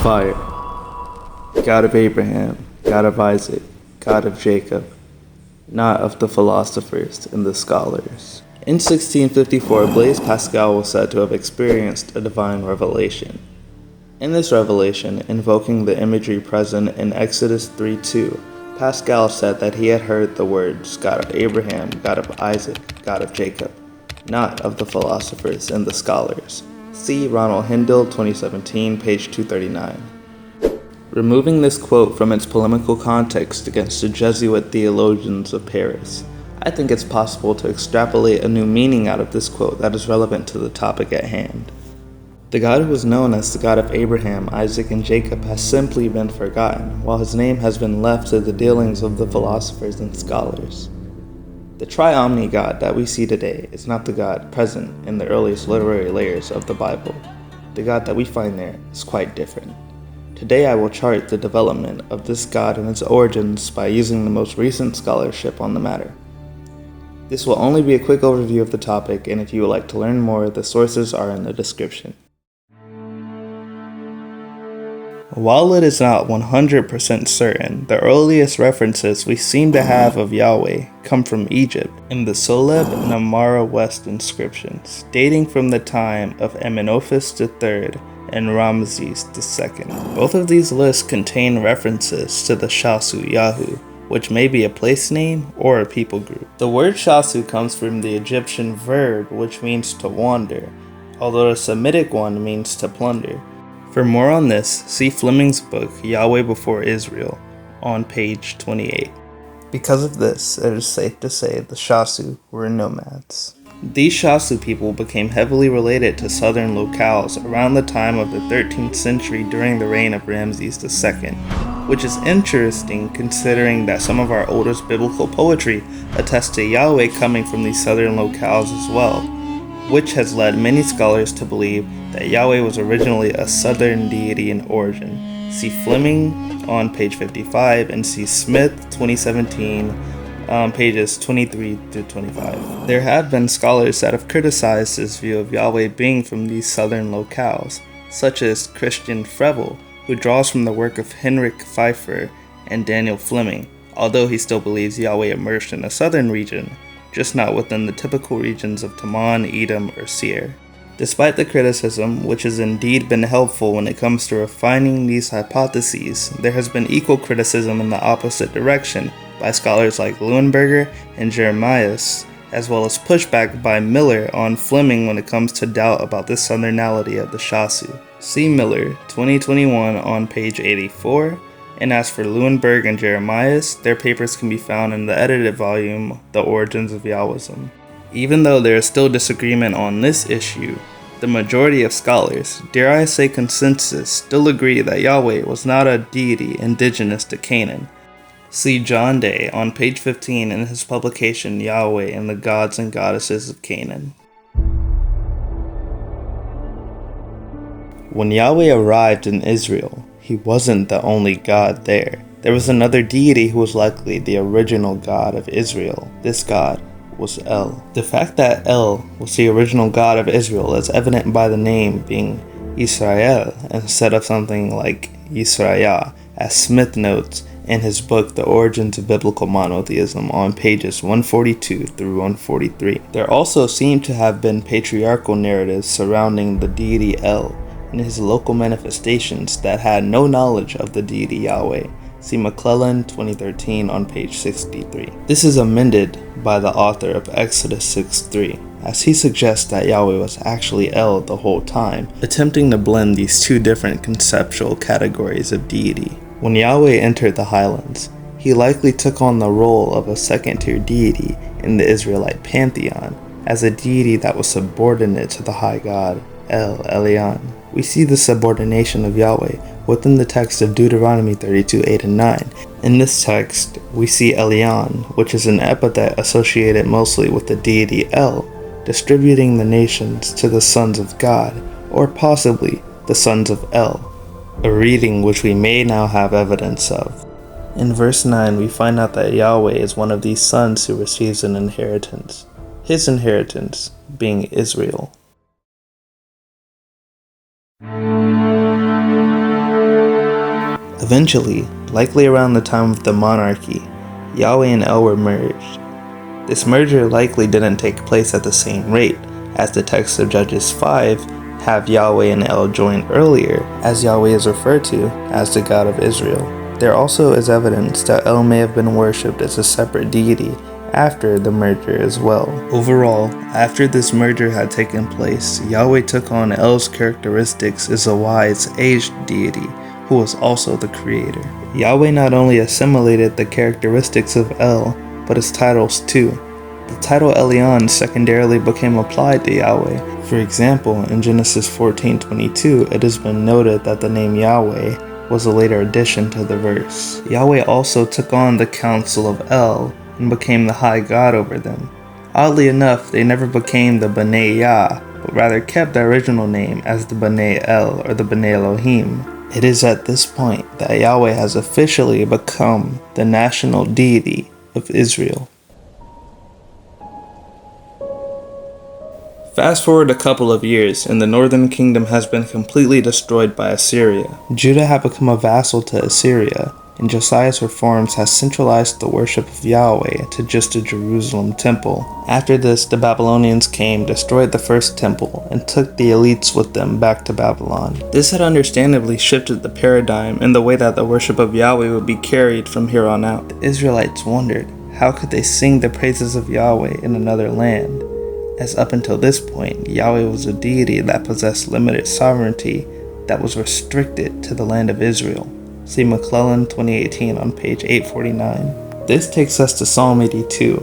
fire, God of Abraham, God of Isaac, God of Jacob, not of the philosophers and the scholars. In 1654, Blaise Pascal was said to have experienced a divine revelation. In this revelation, invoking the imagery present in Exodus 3:2, Pascal said that he had heard the words God of Abraham, God of Isaac, God of Jacob, not of the philosophers and the scholars. See Ronald Hendel, 2017, page 239. Removing this quote from its polemical context against the Jesuit theologians of Paris, I think it's possible to extrapolate a new meaning out of this quote that is relevant to the topic at hand. The God who was known as the God of Abraham, Isaac, and Jacob has simply been forgotten, while his name has been left to the dealings of the philosophers and scholars. The tri-omni God that we see today is not the God present in the earliest literary layers of the Bible. The God that we find there is quite different. Today I will chart the development of this God and its origins by using the most recent scholarship on the matter. This will only be a quick overview of the topic, and if you would like to learn more, the sources are in the description. While it is not 100% certain, the earliest references we seem to have of Yahweh come from Egypt in the Soleb and Amara West inscriptions, dating from the time of Amenophis III and Ramses II. Both of these lists contain references to the Shasu Yahu, which may be a place name or a people group. The word Shasu comes from the Egyptian verb which means to wander, although the Semitic one means to plunder. For more on this, see Fleming's book Yahweh Before Israel on page 28. Because of this, it is safe to say the Shasu were nomads. These Shasu people became heavily related to southern locales around the time of the 13th century during the reign of Ramses II, which is interesting considering that some of our oldest biblical poetry attests to Yahweh coming from these southern locales as well, which has led many scholars to believe that Yahweh was originally a southern deity in origin. See Fleming on page 55 and see Smith 2017 pages 23 through 25. There have been scholars that have criticized this view of Yahweh being from these southern locales, such as Christian Frevel, who draws from the work of Henrik Pfeiffer and Daniel Fleming, although he still believes Yahweh emerged in a southern region, just not within the typical regions of Taman, Edom, or Seir. Despite the criticism, which has indeed been helpful when it comes to refining these hypotheses, there has been equal criticism in the opposite direction by scholars like Leuenberger and Jeremias, as well as pushback by Miller on Fleming when it comes to doubt about the southernality of the Shasu. See Miller, 2021 on page 84, and as for Leuenberg and Jeremias, their papers can be found in the edited volume, The Origins of Yahwism. Even though there is still disagreement on this issue, the majority of scholars, dare I say consensus, still agree that Yahweh was not a deity indigenous to Canaan. See John Day on page 15 in his publication Yahweh and the Gods and Goddesses of Canaan. When Yahweh arrived in Israel, he wasn't the only God there. There was another deity who was likely the original God of Israel. This God was El. The fact that El was the original God of Israel is evident by the name being Israel instead of something like Yisrael, as Smith notes in his book The Origins of Biblical Monotheism on pages 142 through 143. There also seem to have been patriarchal narratives surrounding the deity El and his local manifestations that had no knowledge of the deity Yahweh. See McClellan 2013 on page 63. This is amended by the author of Exodus 6:3, as he suggests that Yahweh was actually El the whole time, attempting to blend these two different conceptual categories of deity. When Yahweh entered the highlands, he likely took on the role of a second-tier deity in the Israelite pantheon, as a deity that was subordinate to the high god El Elyon. We see the subordination of Yahweh within the text of Deuteronomy 32:8 and 9. In this text, we see Elyon, which is an epithet associated mostly with the deity El, distributing the nations to the sons of God, or possibly the sons of El, a reading which we may now have evidence of. In verse 9, we find out that Yahweh is one of these sons who receives an inheritance, his inheritance being Israel. Eventually, likely around the time of the monarchy, Yahweh and El were merged. This merger likely didn't take place at the same rate, as the text of Judges 5 have Yahweh and El join earlier, as Yahweh is referred to as the God of Israel. There also is evidence that El may have been worshipped as a separate deity after the merger as well. Overall, after this merger had taken place, Yahweh took on El's characteristics as a wise, aged deity who was also the creator. Yahweh not only assimilated the characteristics of El, but his titles too. The title Elyon secondarily became applied to Yahweh. For example, in Genesis 14:22, it has been noted that the name Yahweh was a later addition to the verse. Yahweh also took on the counsel of El and became the high God over them. Oddly enough, they never became the B'nai Yah, but rather kept their original name as the B'nai El or the B'nai Elohim. It is at this point that Yahweh has officially become the national deity of Israel. Fast forward a couple of years, and the northern kingdom has been completely destroyed by Assyria. Judah had become a vassal to Assyria, and Josiah's reforms has centralized the worship of Yahweh to just a Jerusalem temple. After this, the Babylonians came, destroyed the first temple, and took the elites with them back to Babylon. This had understandably shifted the paradigm in the way that the worship of Yahweh would be carried from here on out. The Israelites wondered, how could they sing the praises of Yahweh in another land? As up until this point, Yahweh was a deity that possessed limited sovereignty that was restricted to the land of Israel. See McClellan 2018 on page 849. This takes us to Psalm 82,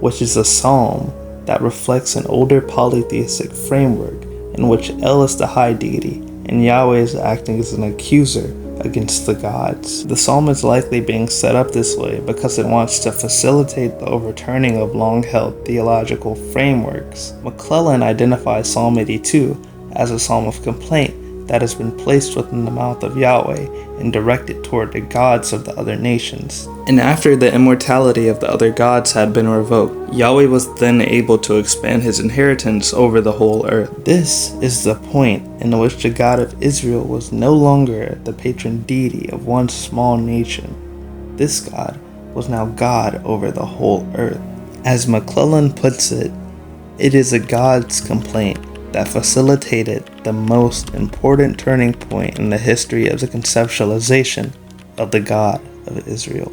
which is a psalm that reflects an older polytheistic framework in which El is the high deity and Yahweh is acting as an accuser against the gods. The psalm is likely being set up this way because it wants to facilitate the overturning of long-held theological frameworks. McClellan identifies Psalm 82 as a psalm of complaint that has been placed within the mouth of Yahweh and directed toward the gods of the other nations. And after the immortality of the other gods had been revoked, Yahweh was then able to expand his inheritance over the whole earth. This is the point in which the God of Israel was no longer the patron deity of one small nation. This God was now God over the whole earth. As McClellan puts it, it is a God's complaint that facilitated the most important turning point in the history of the conceptualization of the God of Israel.